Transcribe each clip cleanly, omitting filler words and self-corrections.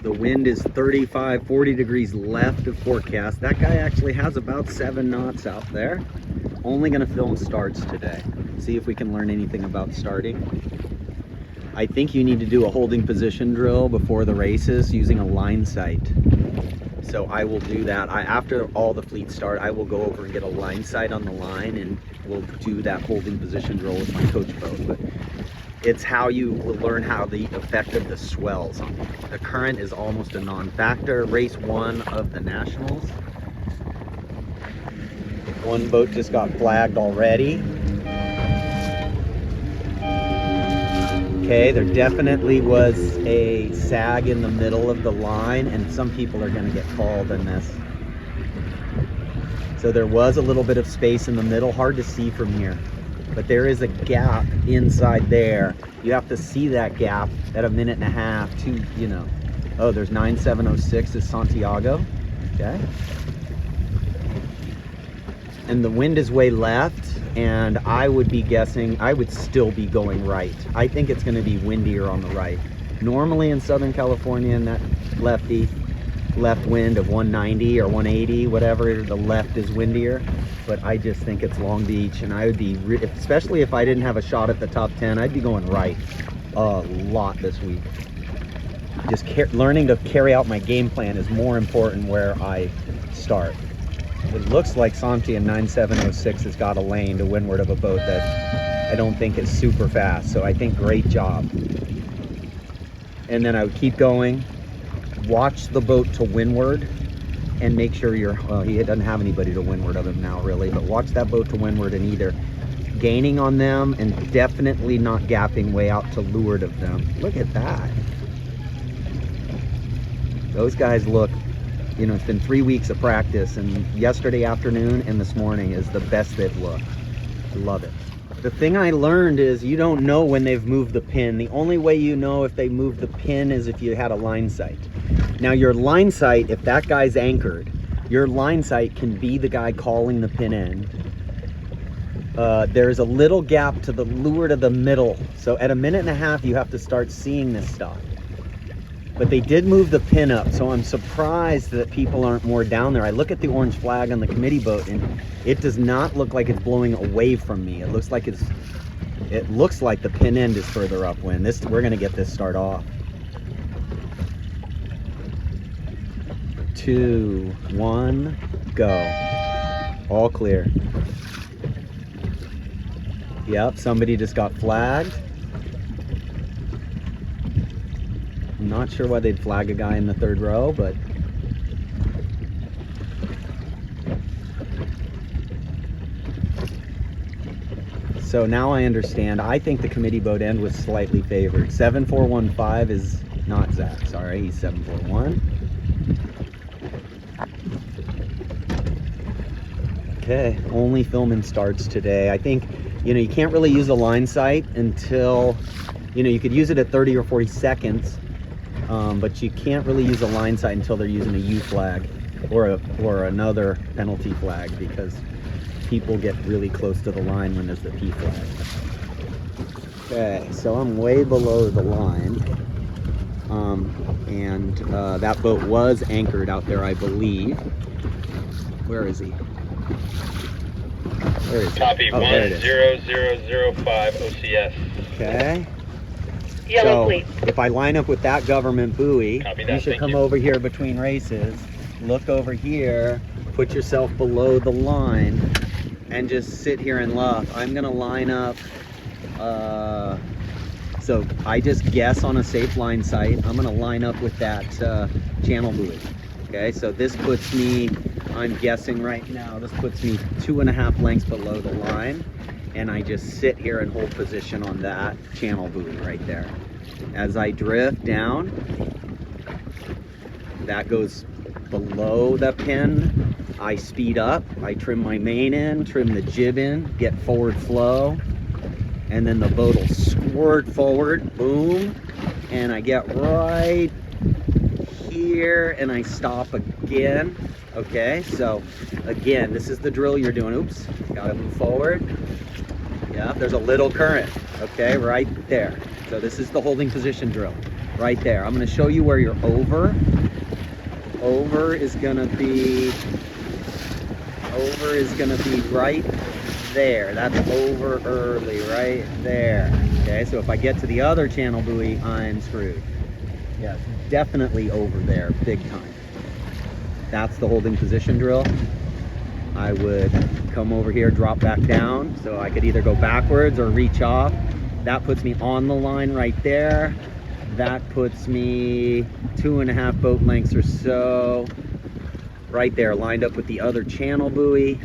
The wind is 35, 40 degrees left of forecast. That guy actually has about 7 knots out there. Only gonna film starts today. See if we can learn anything about starting. I think you need to do a holding position drill before the races using a line sight. So I will do that. After all the fleets start, I will go over and get a line sight on the line, and we'll do that holding position drill with my coach boat. But it's how you will learn how the effect of the swells on it. The current is almost a non-factor. Race 1 of the Nationals. One boat just got flagged already. Okay, there definitely was a sag in the middle of the line, and some people are going to get called in this. So there was a little bit of space in the middle, hard to see from here, but there is a gap inside there. You have to see that gap at a minute and a half to, you know. Oh, there's 9706 is Santiago. Okay. And the wind is way left, and I would be guessing, I would still be going right. I think it's going to be windier on the right. Normally in Southern California, in that left wind of 190 or 180, whatever, the left is windier. But I just think it's Long Beach, and I would be, especially if I didn't have a shot at the top 10, I'd be going right a lot this week. Just learning to carry out my game plan is more important where I start. It looks like Santi in 9706 has got a lane to windward of a boat that I don't think is super fast. So I think great job. And then I would keep going, watch the boat to windward, and make sure he doesn't have anybody to windward of him now really, but watch that boat to windward and either gaining on them and definitely not gapping way out to leeward of them. Look at that. Those guys look, you know, it's been 3 weeks of practice, and yesterday afternoon and this morning is the best they've looked. Love it. The thing I learned is you don't know when they've moved the pin. The only way you know if they moved the pin is if you had a line sight. Now your line sight, if that guy's anchored, your line sight can be the guy calling the pin end. There's a little gap to the leeward of the middle. So at a minute and a half, you have to start seeing this stuff. But they did move the pin up, so I'm surprised that people aren't more down there. I look at the orange flag on the committee boat, and it does not look like it's blowing away from me. It looks like the pin end is further upwind. We're gonna get this start off. 2, 1, go. All clear. Yep, somebody just got flagged. I'm not sure why they'd flag a guy in the 3rd row, but so now I understand. I think the committee boat end was slightly favored. 7415 is not Zach, sorry, he's 741. Okay, only filming starts today. I think, you know, you can't really use a line sight until, you know, you could use it at 30 or 40 seconds. But you can't really use a line sight until they're using a U flag or another penalty flag, because people get really close to the line when there's the P flag. Okay, so I'm way below the line, and that boat was anchored out there, I believe. Where is he? Where is he? Copy, oh, 10005 OCS. Okay. Yellow So fleet. if I line up with that government buoy, Copy that, you should thank come you. over here between races, look over here, put yourself below the line, and just sit here and luff. I'm gonna line up, so I just guess on a safe line sight, I'm gonna line up with that channel buoy. Okay, so this puts me, I'm guessing right now, this puts me 2.5 lengths below the line. And I just sit here and hold position on that channel buoy right there. As I drift down, that goes below the pin. I speed up, I trim my main in, trim the jib in, get forward flow, and then the boat will squirt forward, boom, and I get right here and I stop again. Okay, so again, this is the drill you're doing. Oops, gotta move forward. Yeah, there's a little current, okay, right there. So this is the holding position drill. right there. I'm going to show you where you're over. Over is going to be right there. That's over early, right there. Okay, so if I get to the other channel buoy, I'm screwed. Yeah, it's definitely over there, big time. That's the holding position drill. I would come over here, drop back down, so I could either go backwards or reach off. That puts me on the line right there. That puts me 2.5 boat lengths or so right there, lined up with the other channel buoy.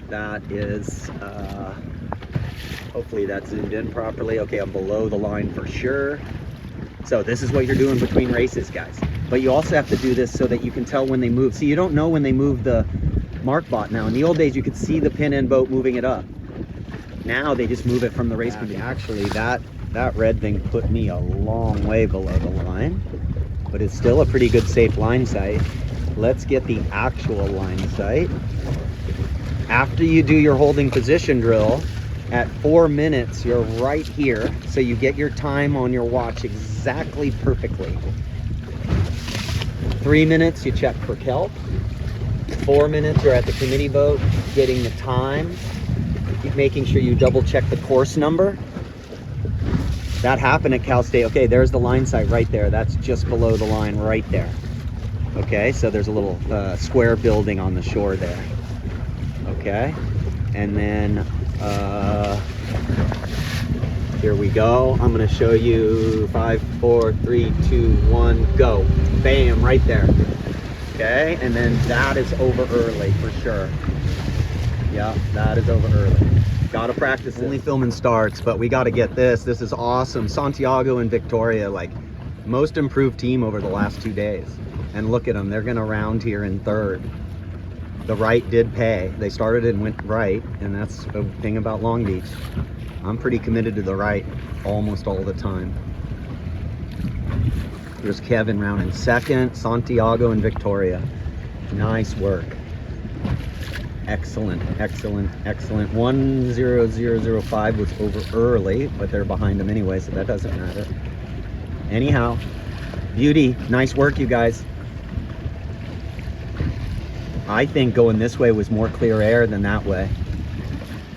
That is, hopefully that's zoomed in properly. Okay, I'm below the line for sure. So this is what you're doing between races, guys. But you also have to do this so that you can tell when they move. See, you don't know when they move the mark bot now. In the old days, you could see the pin end boat moving it up. Now they just move it from the race committee. Actually, that red thing put me a long way below the line, but it's still a pretty good safe line sight. Let's get the actual line sight. After you do your holding position drill, at 4 minutes, you're right here, so you get your time on your watch exactly perfectly. 3 minutes, you check for kelp. 4 minutes, you're at the committee boat, getting the time, making sure you double check the course number. That happened at Cal State. Okay, there's the line sight right there. That's just below the line right there. Okay, so there's a little square building on the shore there. Okay, and then here we go. I'm gonna show you 5, 4, 3, 2, 1, go. Bam, right there. Okay, and then that is over early for sure. Yeah, that is over early. Gotta practice. Only filming starts, but we gotta get this. This is awesome. Santiago and Victoria, like most improved team over the last 2 days. And look at them, they're gonna round here in third. The right did pay. They started and went right, and that's a thing about Long Beach. I'm pretty committed to the right almost all the time. There's Kevin rounding second, Santiago and Victoria. Nice work. Excellent, excellent, excellent. 1:00:05 was over early, but they're behind them anyway, so that doesn't matter. Anyhow, beauty, nice work, you guys. I think going this way was more clear air than that way.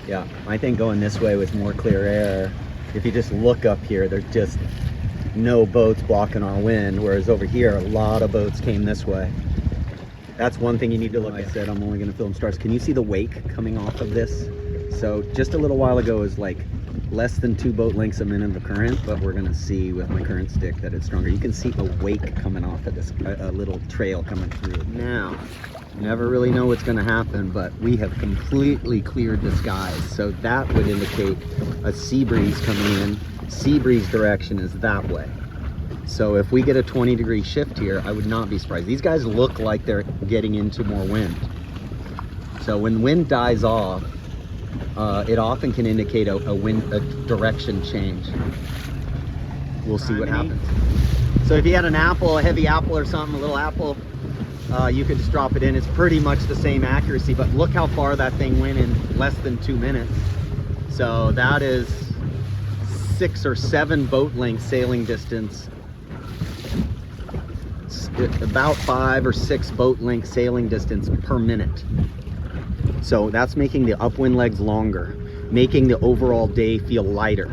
Yeah, I think going this way was more clear air. If you just look up here, there's just no boats blocking our wind, whereas over here, a lot of boats came this way. That's one thing you need to look at. I said I'm only going to film stars. Can you see the wake coming off of this? So just a little while ago, it was like less than 2 boat lengths a minute of current, but we're going to see with my current stick that it's stronger. You can see a wake coming off of this, a little trail coming through. Now, never really know what's going to happen, but we have completely cleared the skies. So that would indicate a sea breeze coming in. Sea breeze direction is that way. So if we get a 20-degree shift here, I would not be surprised. These guys look like they're getting into more wind. So when wind dies off, it often can indicate a direction change. We'll see what happens. So if you had an apple, a heavy apple or something, a little apple, you could just drop it in. It's pretty much the same accuracy, but look how far that thing went in less than 2 minutes. So that is 6 or 7 boat length sailing distance. About 5 or 6 boat length sailing distance per minute. So that's making the upwind legs longer, making the overall day feel lighter.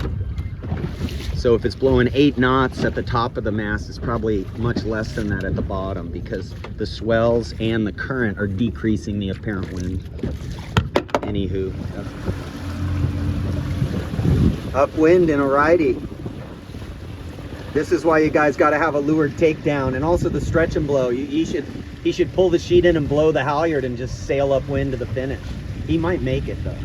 So if it's blowing 8 knots at the top of the mast, it's probably much less than that at the bottom because the swells and the current are decreasing the apparent wind. Anywho, upwind in a righty. This is why you guys got to have a leeward takedown, and also the stretch and blow. He should pull the sheet in and blow the halyard and just sail upwind to the finish. He might make it though.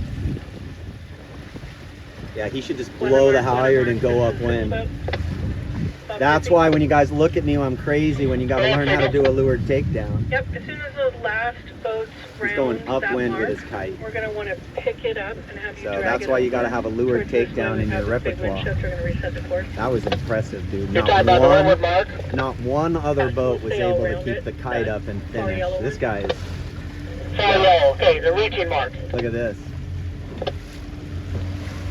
Yeah, he should just blow the halyard and go upwind. That's why when you guys look at me, I'm crazy when you got to learn how to do a leeward takedown. Yep, as soon as the last boat's He's going upwind with his kite. We're going to want to pick it up and have you drag it. So that's why you got to have a leeward takedown in your repertoire. We're going to reset the course. That was impressive, dude. You're talking about the one with Mark? Not one other boat was able to keep the kite up and finish. This guy is... Okay, they're reaching Mark. Look at this.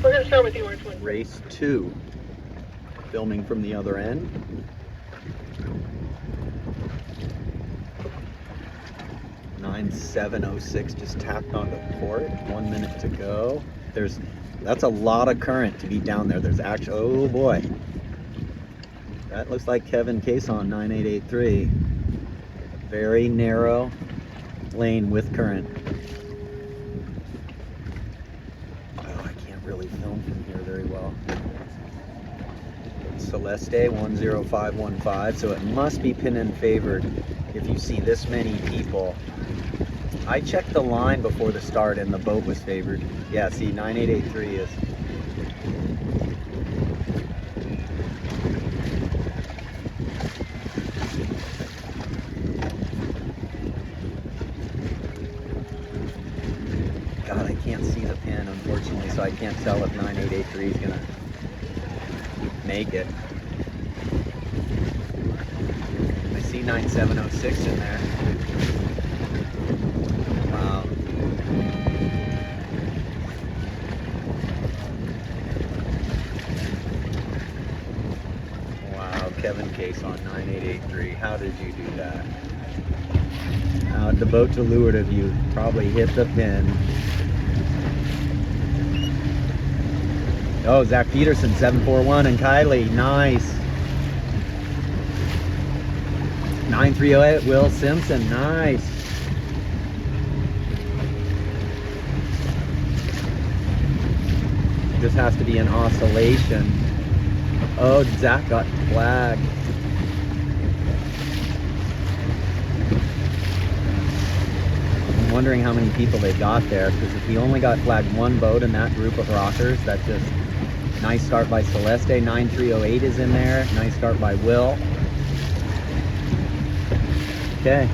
We're going to start with you, Orange One. Race 2. Filming from the other end. (9706) just tapped onto port. 1 minute to go. That's a lot of current to be down there. There's actually, oh boy. That looks like Kevin Cason 9883. Very narrow lane with current. Oh, I can't really film from here very well. Celeste 10515, so it must be pin and favored if you see this many people. I checked the line before the start and the boat was favored. Yeah, see, 9883 is. God, I can't see the pin, unfortunately, so I can't tell if 9883 is gonna make it. I see 9706 in there. Wow. Wow, Kevin Case on 9883. How did you do that? The boat to leeward of you probably hit the pin. Oh, Zach Peterson, 741, and Kylie, nice. 9308, Will Simpson, nice. This has to be an oscillation. Oh, Zach got flagged. I'm wondering how many people they got there, because if he only got flagged one boat in that group of rockers, that's just nice start by Celeste. 9308 is in there. Nice start by Will. Okay.